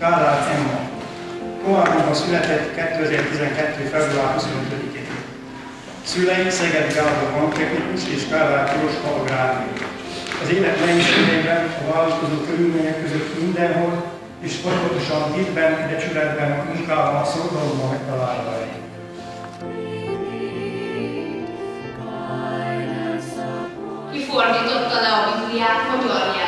Kálár Emma. Komáromban született 2012. február 25-én. Szülei Szeged Gábor banktechnikus és Kálár Piroska agrárnő. Az élet nehézségeiben a változó körülmények között mindenhol és folyamatosan hitben, becsületben, munkában, szorgalomban megtalálja a helyét. Ki fordította le a Bibliát magyar nyelvre?